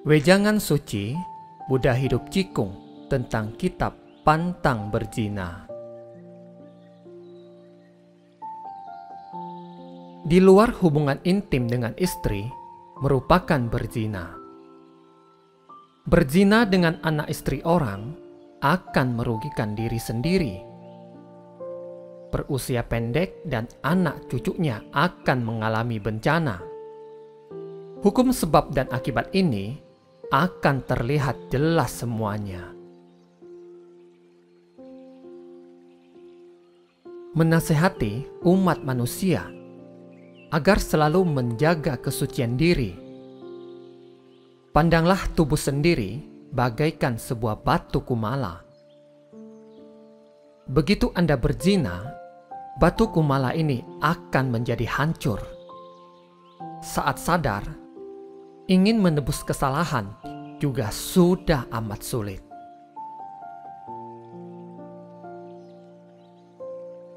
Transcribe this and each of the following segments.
Wejangan Suci, Buddha Hidup Cikung tentang kitab Pantang Berzina. Di luar hubungan intim dengan istri merupakan berzina. Berzina dengan anak istri orang akan merugikan diri sendiri. Berusia pendek dan anak cucunya akan mengalami bencana. Hukum sebab dan akibat ini akan terlihat jelas semuanya. Menasehati umat manusia agar selalu menjaga kesucian diri. Pandanglah tubuh sendiri bagaikan sebuah batu kumala. Begitu Anda berzina, batu kumala ini akan menjadi hancur. Saat sadar, ingin menebus kesalahan juga sudah amat sulit.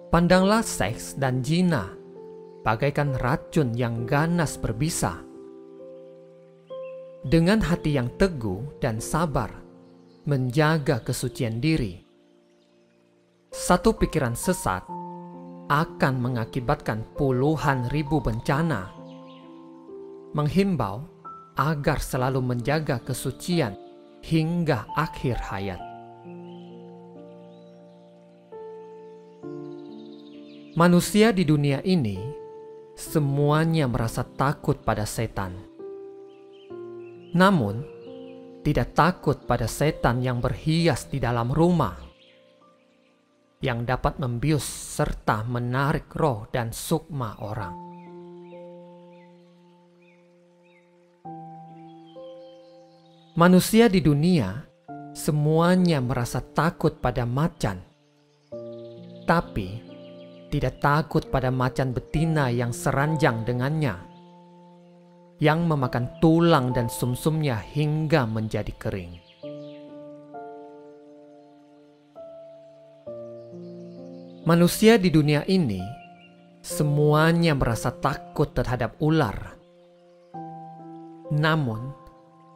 Pandanglah seks dan zina bagaikan racun yang ganas berbisa. Dengan hati yang teguh dan sabar, menjaga kesucian diri. Satu pikiran sesat akan mengakibatkan puluhan ribu bencana. Menghimbau agar selalu menjaga kesucian hingga akhir hayat. Manusia di dunia ini semuanya merasa takut pada setan. Namun, tidak takut pada setan yang berhias di dalam rumah, yang dapat membius serta menarik roh dan sukma orang. Manusia di dunia semuanya merasa takut pada macan, tapi tidak takut pada macan betina yang seranjang dengannya, yang memakan tulang dan sumsumnya hingga menjadi kering. Manusia di dunia ini semuanya merasa takut terhadap ular, namun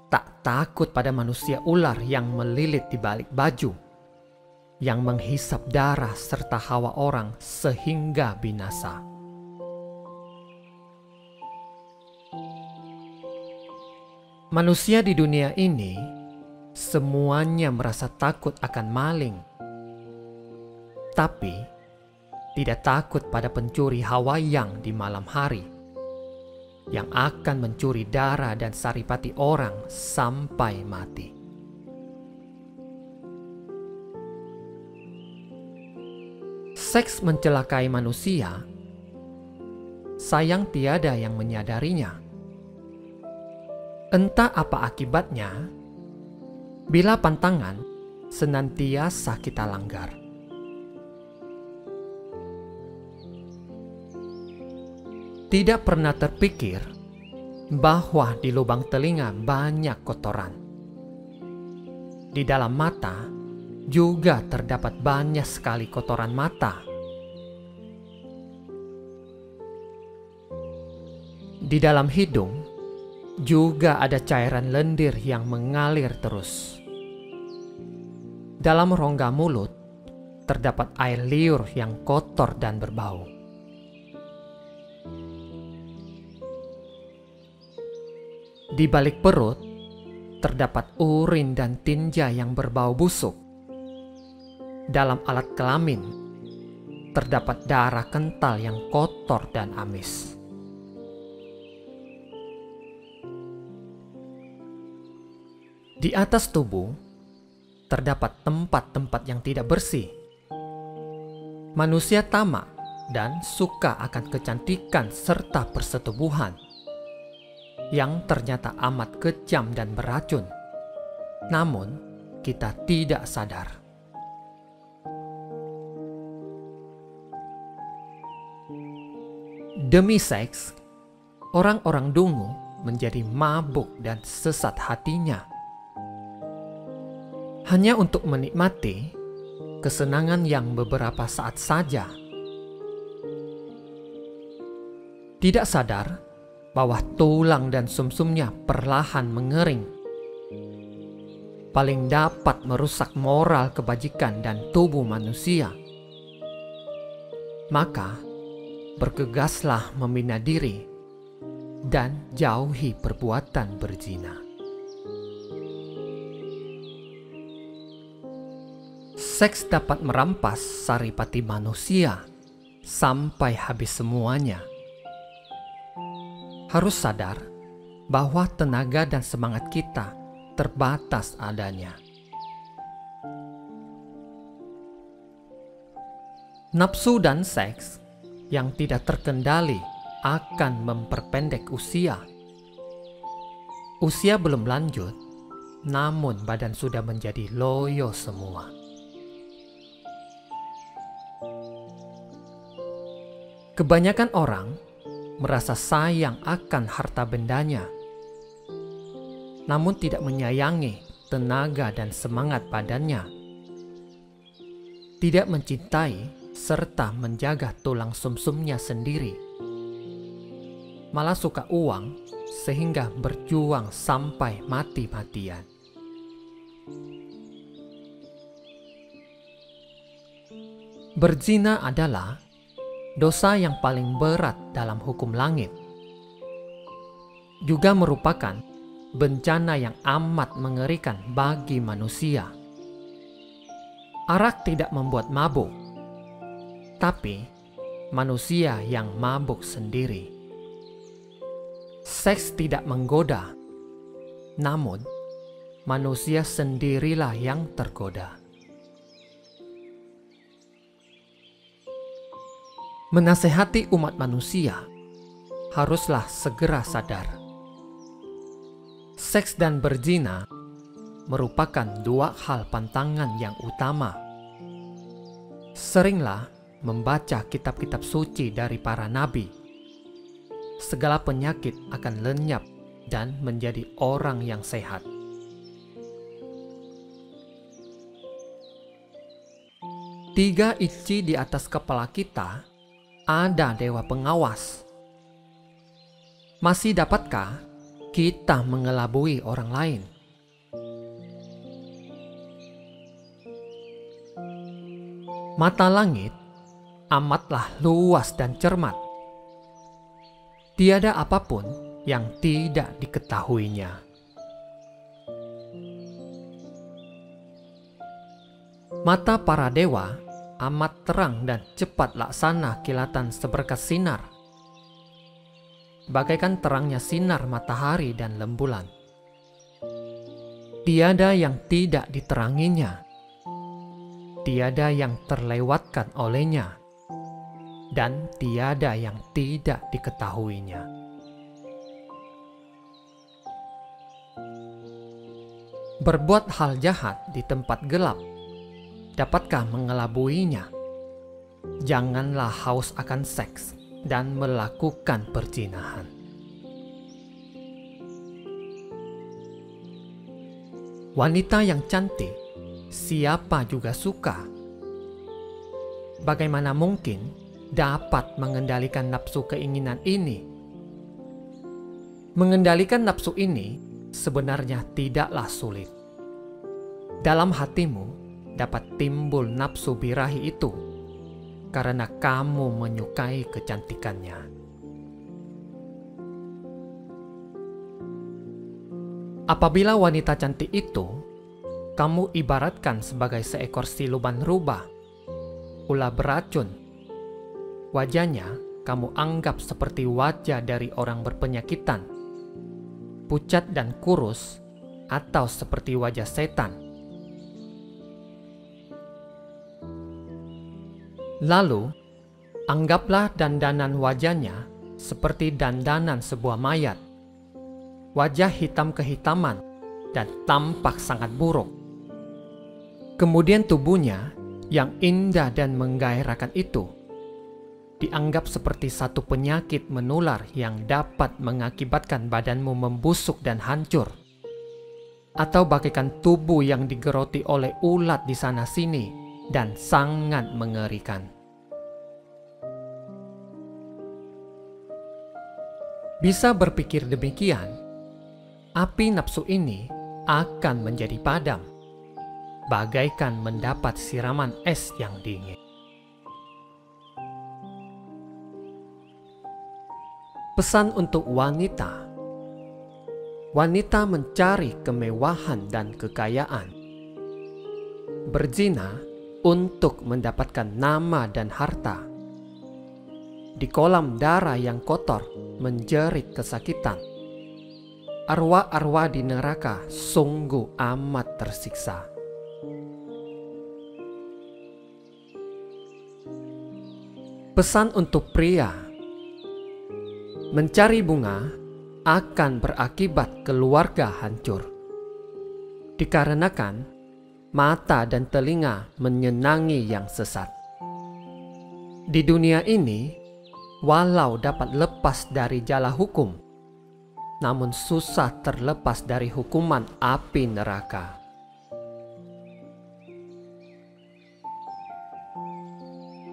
tak takut pada manusia ular yang melilit di balik baju, yang menghisap darah serta hawa orang sehingga binasa. Manusia di dunia ini semuanya merasa takut akan maling, tapi tidak takut pada pencuri hawayang di malam hari, yang akan mencuri darah dan saripati orang sampai mati. Seks mencelakai manusia, sayang tiada yang menyadarinya. Entah apa akibatnya, bila pantangan senantiasa kita langgar. Tidak pernah terpikir bahwa di lubang telinga banyak kotoran. Di dalam mata juga terdapat banyak sekali kotoran mata. Di dalam hidung juga ada cairan lendir yang mengalir terus. Dalam rongga mulut terdapat air liur yang kotor dan berbau. Di balik perut terdapat urin dan tinja yang berbau busuk. Dalam alat kelamin terdapat darah kental yang kotor dan amis. Di atas tubuh terdapat tempat-tempat yang tidak bersih. Manusia tamak dan suka akan kecantikan serta persetubuhan, yang ternyata amat kejam dan beracun. Namun, kita tidak sadar. Demi seks, orang-orang dungu menjadi mabuk dan sesat hatinya, hanya untuk menikmati kesenangan yang beberapa saat saja. Tidak sadar bahwa tulang dan sumsumnya perlahan mengering paling dapat merusak moral kebajikan dan tubuh manusia. Maka, bergegaslah membina diri dan jauhi perbuatan berzina. Seks dapat merampas saripati manusia sampai habis semuanya. Harus sadar bahwa tenaga dan semangat kita terbatas adanya. Nafsu dan seks yang tidak terkendali akan memperpendek usia. Usia belum lanjut, namun badan sudah menjadi loyo semua. Kebanyakan orang merasa sayang akan harta bendanya, namun tidak menyayangi tenaga dan semangat badannya. Tidak mencintai serta menjaga tulang sumsumnya sendiri. Malah suka uang sehingga berjuang sampai mati-matian. Berzina adalah dosa yang paling berat dalam hukum langit. Juga merupakan bencana yang amat mengerikan bagi manusia. Arak tidak membuat mabuk, tapi manusia yang mabuk sendiri. Seks tidak menggoda, namun manusia sendirilah yang tergoda. Menasehati umat manusia haruslah segera sadar. Seks dan berzina merupakan dua hal pantangan yang utama. Seringlah membaca kitab-kitab suci dari para nabi. Segala penyakit akan lenyap dan menjadi orang yang sehat. Tiga inci di atas kepala kita ada dewa pengawas. Masih dapatkah kita mengelabui orang lain? Mata langit amatlah luas dan cermat. Tiada apapun yang tidak diketahuinya. Mata para dewa amat terang dan cepat laksana kilatan seberkas sinar, bagaikan terangnya sinar matahari dan rembulan. Tiada yang tidak diteranginya, tiada yang terlewatkan olehnya, dan tiada yang tidak diketahuinya. Berbuat hal jahat di tempat gelap, dapatkah mengelabuinya? Janganlah haus akan seks dan melakukan perzinahan. Wanita yang cantik, siapa juga suka. Bagaimana mungkin dapat mengendalikan nafsu keinginan ini? Mengendalikan nafsu ini sebenarnya tidaklah sulit. Dalam hatimu dapat timbul nafsu birahi itu karena kamu menyukai kecantikannya. Apabila wanita cantik itu kamu ibaratkan sebagai seekor siluman rubah, ular beracun, wajahnya kamu anggap seperti wajah dari orang berpenyakitan, pucat dan kurus, atau seperti wajah setan. Lalu, anggaplah dandanan wajahnya seperti dandanan sebuah mayat. Wajah hitam kehitaman dan tampak sangat buruk. Kemudian tubuhnya yang indah dan menggairahkan itu dianggap seperti satu penyakit menular yang dapat mengakibatkan badanmu membusuk dan hancur. Atau bagaikan tubuh yang digeroti oleh ulat di sana-sini dan sangat mengerikan. Bisa berpikir demikian, api nafsu ini akan menjadi padam, bagaikan mendapat siraman es yang dingin. Pesan untuk wanita. Wanita mencari kemewahan dan kekayaan, berzina untuk mendapatkan nama dan harta. Di kolam darah yang kotor menjerit kesakitan. Arwah-arwah di neraka sungguh amat tersiksa. Pesan untuk pria. Mencari bunga akan berakibat keluarga hancur. Dikarenakan mata dan telinga menyenangi yang sesat. Di dunia ini, walau dapat lepas dari jala hukum, namun susah terlepas dari hukuman api neraka.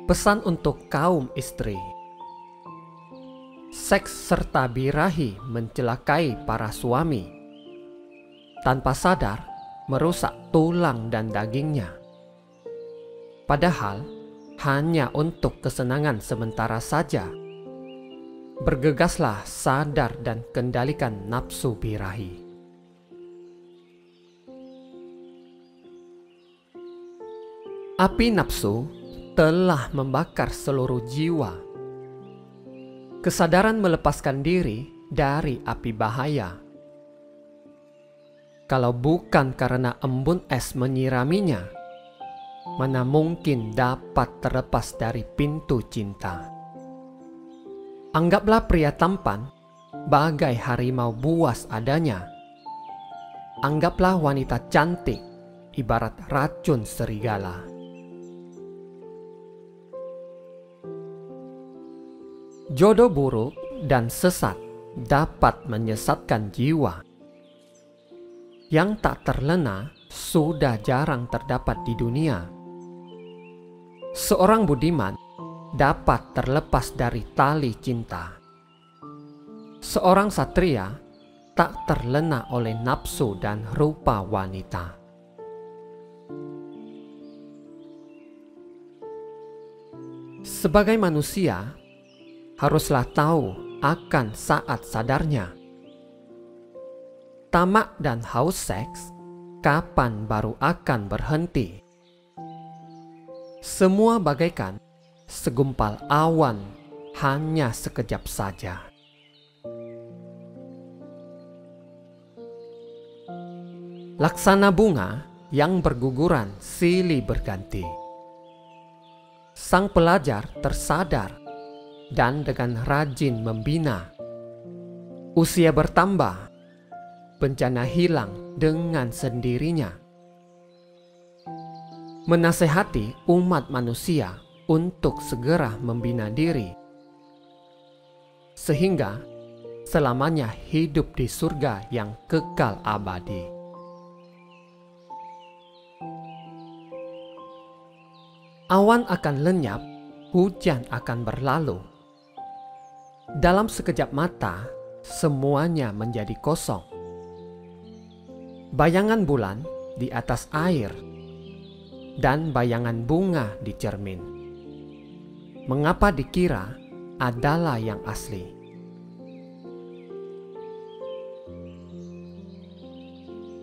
Pesan untuk kaum istri. Seks serta birahi mencelakai para suami. Tanpa sadar, merusak tulang dan dagingnya. Padahal, hanya untuk kesenangan sementara saja. Bergegaslah sadar dan kendalikan nafsu birahi. Api nafsu telah membakar seluruh jiwa. Kesadaran melepaskan diri dari api bahaya. Kalau bukan karena embun es menyiraminya, mana mungkin dapat terlepas dari pintu cinta. Anggaplah pria tampan bagai harimau buas adanya. Anggaplah wanita cantik ibarat racun serigala. Jodoh buruk dan sesat dapat menyesatkan jiwa. Yang tak terlena sudah jarang terdapat di dunia. Seorang budiman dapat terlepas dari tali cinta. Seorang satria tak terlena oleh nafsu dan rupa wanita. Sebagai manusia, haruslah tahu akan saat sadarnya. Tamak dan haus seks, kapan baru akan berhenti? Semua bagaikan segumpal awan, hanya sekejap saja. Laksana bunga yang berguguran silih berganti. Sang pelajar tersadar dan dengan rajin membina. Usia bertambah, bencana hilang dengan sendirinya. Menasehati umat manusia untuk segera membina diri, sehingga selamanya hidup di surga yang kekal abadi. Awan akan lenyap, hujan akan berlalu. Dalam sekejap mata, semuanya menjadi kosong. Bayangan bulan di atas air dan bayangan bunga di cermin. Mengapa dikira adalah yang asli?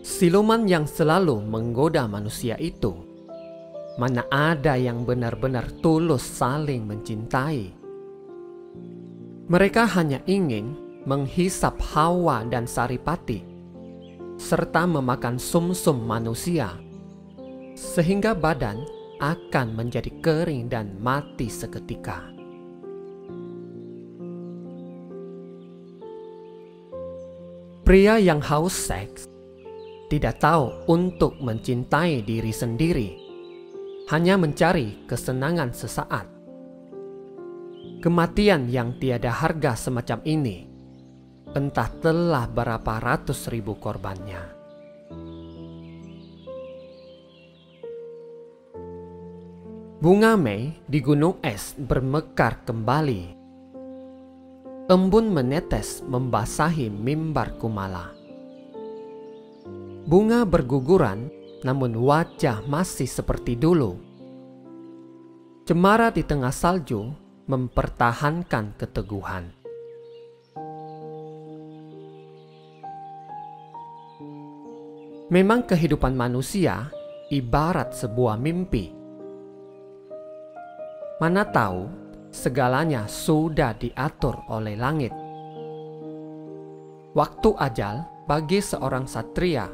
Siluman yang selalu menggoda manusia itu, mana ada yang benar-benar tulus saling mencintai? Mereka hanya ingin menghisap Hawa dan Saripati, serta memakan sumsum manusia, sehingga badan akan menjadi kering dan mati seketika. Pria yang haus seks tidak tahu untuk mencintai diri sendiri, hanya mencari kesenangan sesaat. Kematian yang tiada harga semacam ini, entah telah berapa ratus ribu korbannya. Bunga Mei di gunung es bermekar kembali. Embun menetes membasahi mimbar Kumala. Bunga berguguran, namun wajah masih seperti dulu. Cemara di tengah salju mempertahankan keteguhan. Memang kehidupan manusia ibarat sebuah mimpi. Mana tahu segalanya sudah diatur oleh langit. Waktu ajal bagi seorang satria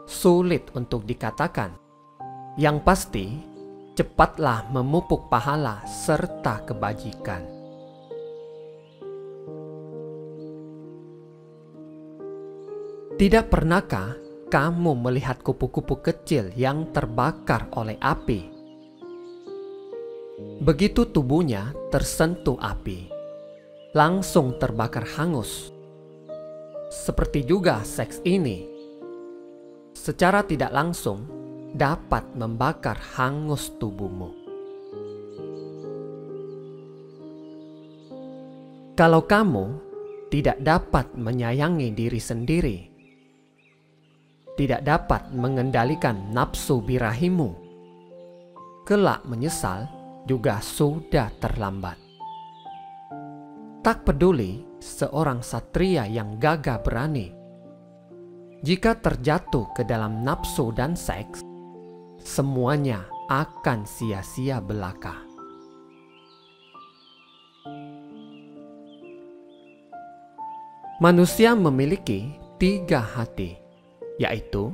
sulit untuk dikatakan. Yang pasti, cepatlah memupuk pahala serta kebajikan. Tidak pernahkah kamu melihat kupu-kupu kecil yang terbakar oleh api? Begitu tubuhnya tersentuh api, langsung terbakar hangus. Seperti juga seks ini, secara tidak langsung dapat membakar hangus tubuhmu. Kalau kamu tidak dapat menyayangi diri sendiri, tidak dapat mengendalikan nafsu birahimu, kelak menyesal juga sudah terlambat. Tak peduli seorang satria yang gagah berani, jika terjatuh ke dalam nafsu dan seks, semuanya akan sia-sia belaka. Manusia memiliki 3 hati, yaitu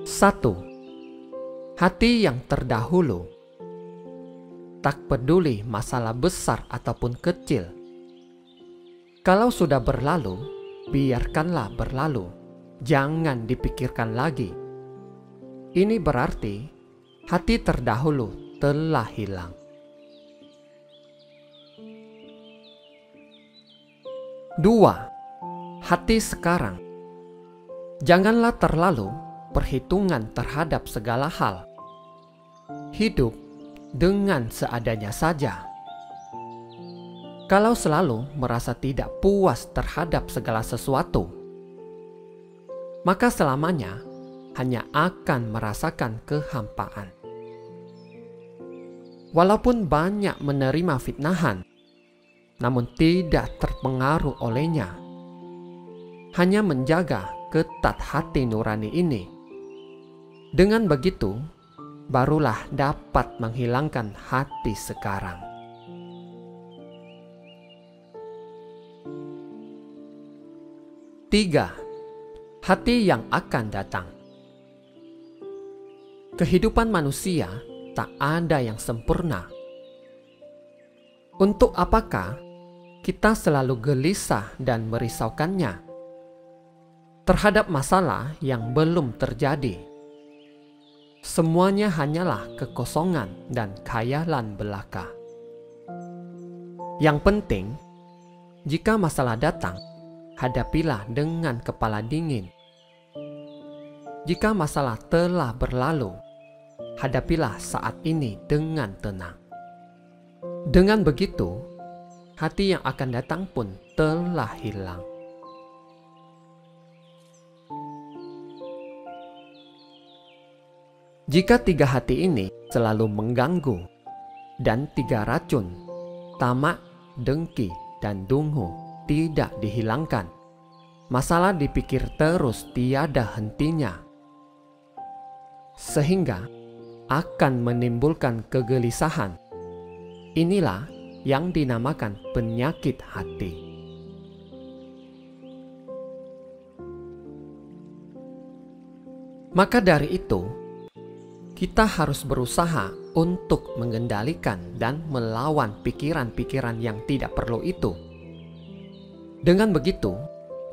1. Hati yang terdahulu, tak peduli masalah besar ataupun kecil. Kalau sudah berlalu, biarkanlah berlalu, jangan dipikirkan lagi. Ini berarti hati terdahulu telah hilang. 2. Hati sekarang. Janganlah terlalu perhitungan terhadap segala hal. Hidup dengan seadanya saja. Kalau selalu merasa tidak puas terhadap segala sesuatu, maka selamanya hanya akan merasakan kehampaan. Walaupun banyak menerima fitnahan, namun tidak terpengaruh olehnya. Hanya menjaga ketat hati nurani ini. Dengan begitu, barulah dapat menghilangkan hati sekarang. Tiga, hati yang akan datang. Kehidupan manusia tak ada yang sempurna. Untuk apakah kita selalu gelisah dan merisaukannya terhadap masalah yang belum terjadi? Semuanya hanyalah kekosongan dan khayalan belaka. Yang penting, jika masalah datang, hadapilah dengan kepala dingin. Jika masalah telah berlalu, hadapilah saat ini dengan tenang. Dengan begitu, hati yang akan datang pun telah hilang. Jika 3 hati ini selalu mengganggu, dan 3 racun, tamak, dengki, dan dungu tidak dihilangkan, masalah dipikir terus tiada hentinya, sehingga akan menimbulkan kegelisahan. Inilah yang dinamakan penyakit hati. Maka dari itu, kita harus berusaha untuk mengendalikan dan melawan pikiran-pikiran yang tidak perlu itu. Dengan begitu,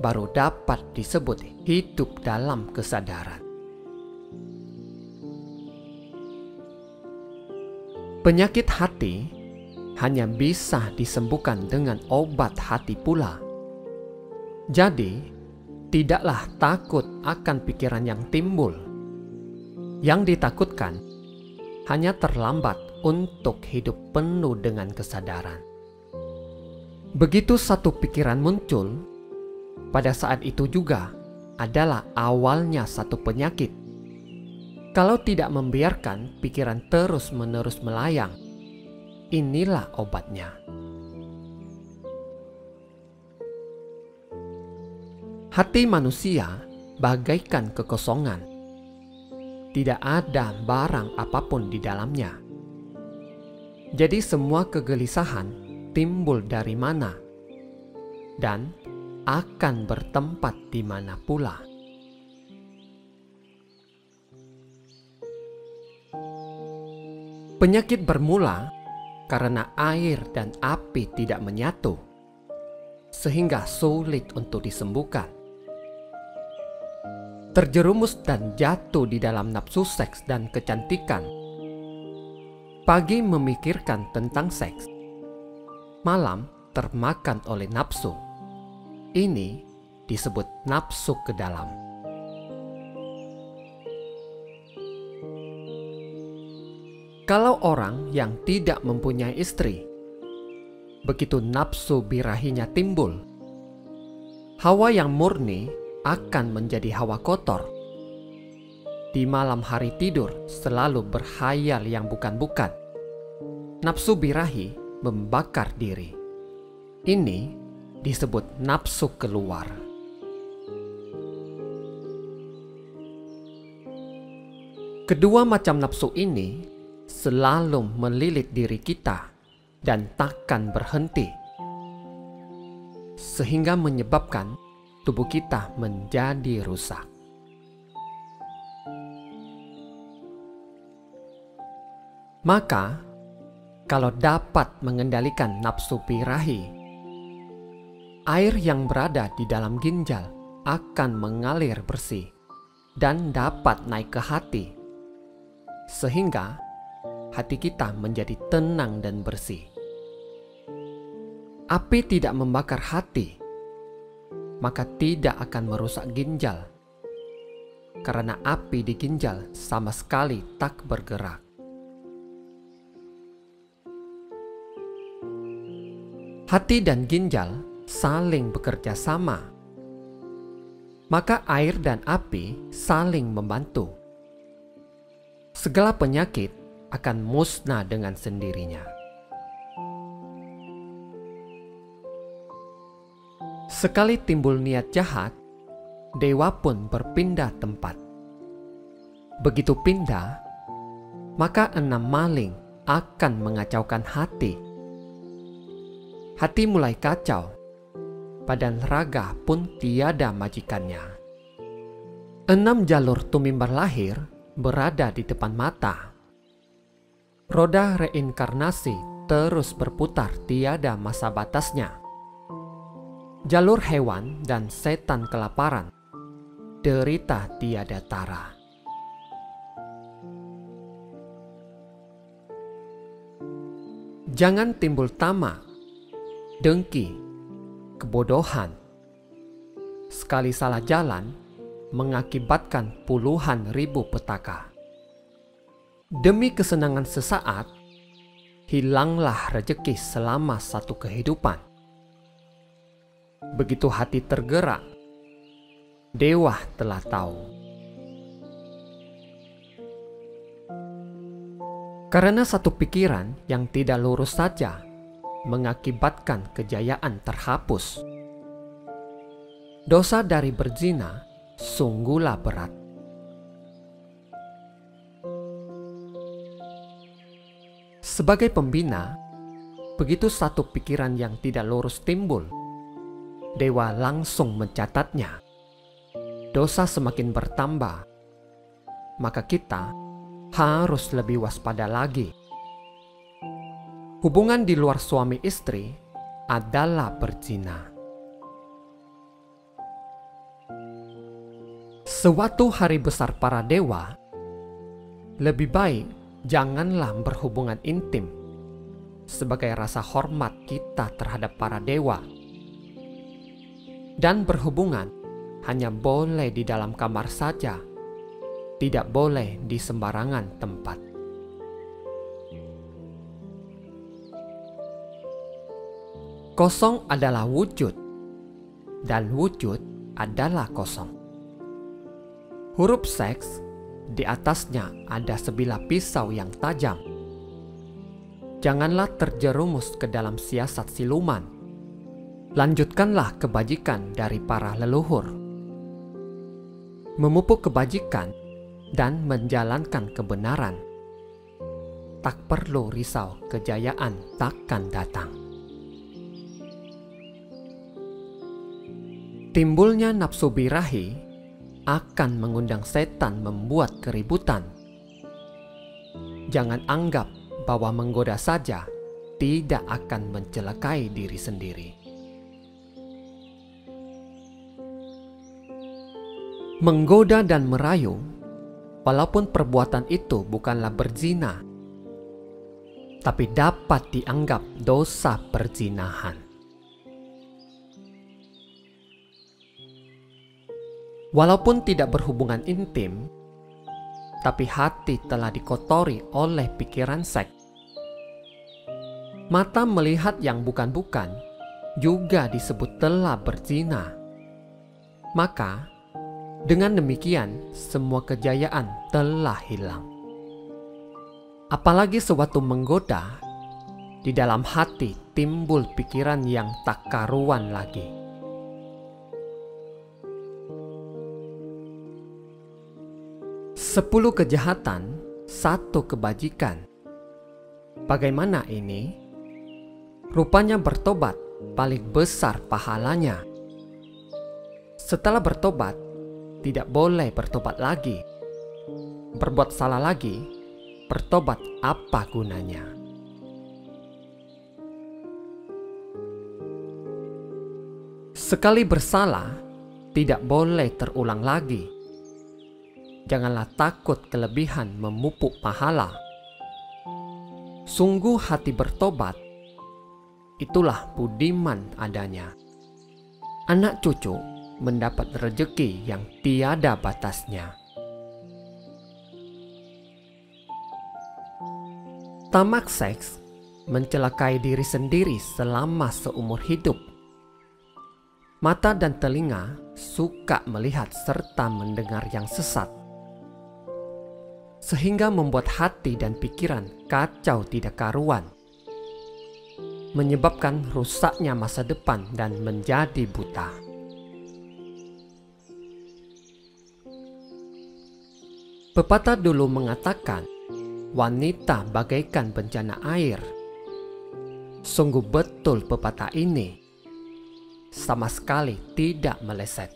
baru dapat disebut hidup dalam kesadaran. Penyakit hati hanya bisa disembuhkan dengan obat hati pula. Jadi, tidaklah takut akan pikiran yang timbul. Yang ditakutkan hanya terlambat untuk hidup penuh dengan kesadaran. Begitu satu pikiran muncul, pada saat itu juga adalah awalnya satu penyakit. Kalau tidak membiarkan pikiran terus-menerus melayang, inilah obatnya. Hati manusia bagaikan kekosongan. Tidak ada barang apapun di dalamnya. Jadi semua kegelisahan timbul dari mana dan akan bertempat di mana pula. Penyakit bermula karena air dan api tidak menyatu, sehingga sulit untuk disembuhkan. Terjerumus dan jatuh di dalam nafsu seks dan kecantikan. Pagi memikirkan tentang seks, malam termakan oleh nafsu. Ini disebut nafsu ke dalam. Kalau orang yang tidak mempunyai istri, begitu nafsu birahinya timbul, hawa yang murni akan menjadi hawa kotor. Di malam hari tidur selalu berhayal yang bukan-bukan. Nafsu birahi membakar diri. Ini disebut nafsu keluar. Kedua macam nafsu ini selalu melilit diri kita dan takkan berhenti, sehingga menyebabkan tubuh kita menjadi rusak. Maka, kalau dapat mengendalikan nafsu birahi, air yang berada di dalam ginjal akan mengalir bersih dan dapat naik ke hati, sehingga hati kita menjadi tenang dan bersih. Api tidak membakar hati, maka tidak akan merusak ginjal, karena api di ginjal sama sekali tak bergerak. Hati dan ginjal saling bekerja sama, maka air dan api saling membantu. Segala penyakit akan musnah dengan sendirinya. Sekali timbul niat jahat, dewa pun berpindah tempat. Begitu pindah, maka 6 maling akan mengacaukan hati. Hati mulai kacau, badan raga pun tiada majikannya. 6 jalur tumimbar lahir berada di depan mata. Roda reinkarnasi terus berputar tiada masa batasnya. Jalur hewan dan setan kelaparan, derita tiada tara. Jangan timbul tamak, dengki, kebodohan. Sekali salah jalan mengakibatkan puluhan ribu petaka. Demi kesenangan sesaat, hilanglah rejeki selama satu kehidupan. Begitu hati tergerak, dewa telah tahu. Karena satu pikiran yang tidak lurus saja mengakibatkan kejayaan terhapus. Dosa dari berzina sungguhlah berat. Sebagai pembina, begitu satu pikiran yang tidak lurus timbul, dewa langsung mencatatnya. Dosa semakin bertambah, maka kita harus lebih waspada lagi. Hubungan di luar suami istri adalah berzina. Sewaktu hari besar para dewa, lebih baik janganlah berhubungan intim sebagai rasa hormat kita terhadap para dewa. Dan berhubungan hanya boleh di dalam kamar saja, tidak boleh di sembarangan tempat. Kosong adalah wujud, dan wujud adalah kosong. Huruf seks, di atasnya ada sebilah pisau yang tajam. Janganlah terjerumus ke dalam siasat siluman. Lanjutkanlah kebajikan dari para leluhur. Memupuk kebajikan dan menjalankan kebenaran. Tak perlu risau, kejayaan takkan datang. Timbulnya nafsu birahi akan mengundang setan membuat keributan. Jangan anggap bahwa menggoda saja tidak akan mencelakai diri sendiri. Menggoda dan merayu, walaupun perbuatan itu bukanlah berzina, tapi dapat dianggap dosa perzinahan. Walaupun tidak berhubungan intim, tapi hati telah dikotori oleh pikiran seks. Mata melihat yang bukan-bukan juga disebut telah berzina. Maka, dengan demikian semua kejayaan telah hilang. Apalagi sewaktu menggoda, di dalam hati timbul pikiran yang tak karuan lagi. Sepuluh kejahatan, satu kebajikan. Bagaimana ini? Rupanya bertobat paling besar pahalanya. Setelah bertobat, tidak boleh bertobat lagi. Berbuat salah lagi, bertobat apa gunanya? Sekali bersalah, tidak boleh terulang lagi. Janganlah takut kelebihan memupuk pahala. Sungguh hati bertobat, itulah budiman adanya. Anak cucu mendapat rejeki yang tiada batasnya. Tamak seks mencelakai diri sendiri selama seumur hidup. Mata dan telinga suka melihat serta mendengar yang sesat, sehingga membuat hati dan pikiran kacau tidak karuan, menyebabkan rusaknya masa depan dan menjadi buta. Pepatah dulu mengatakan, wanita bagaikan bencana air. Sungguh betul pepatah ini, sama sekali tidak meleset.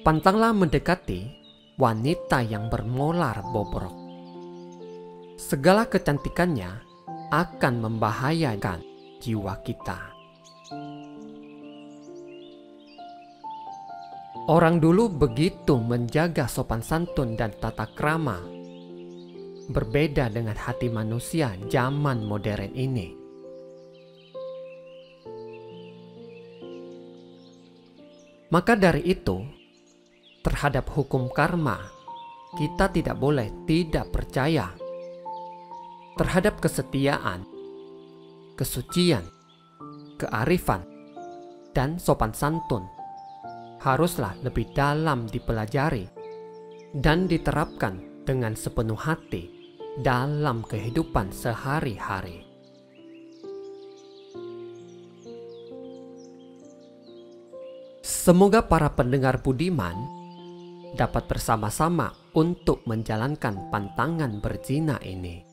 Pantanglah mendekati wanita yang bermolar bobrok. Segala kecantikannya akan membahayakan jiwa kita. Orang dulu begitu menjaga sopan santun dan tata krama. Berbeda dengan hati manusia zaman modern ini. Maka dari itu, terhadap hukum karma, kita tidak boleh tidak percaya. Terhadap kesetiaan, kesucian, kearifan, dan sopan santun, haruslah lebih dalam dipelajari dan diterapkan dengan sepenuh hati dalam kehidupan sehari-hari. Semoga para pendengar budiman dapat bersama-sama untuk menjalankan pantangan berzina ini.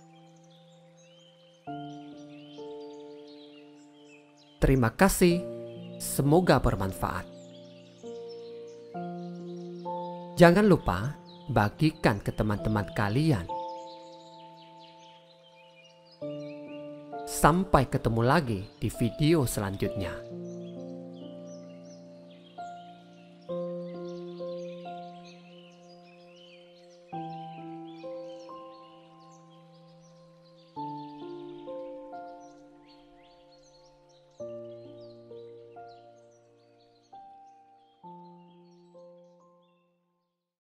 Terima kasih, semoga bermanfaat. Jangan lupa bagikan ke teman-teman kalian. Sampai ketemu lagi di video selanjutnya.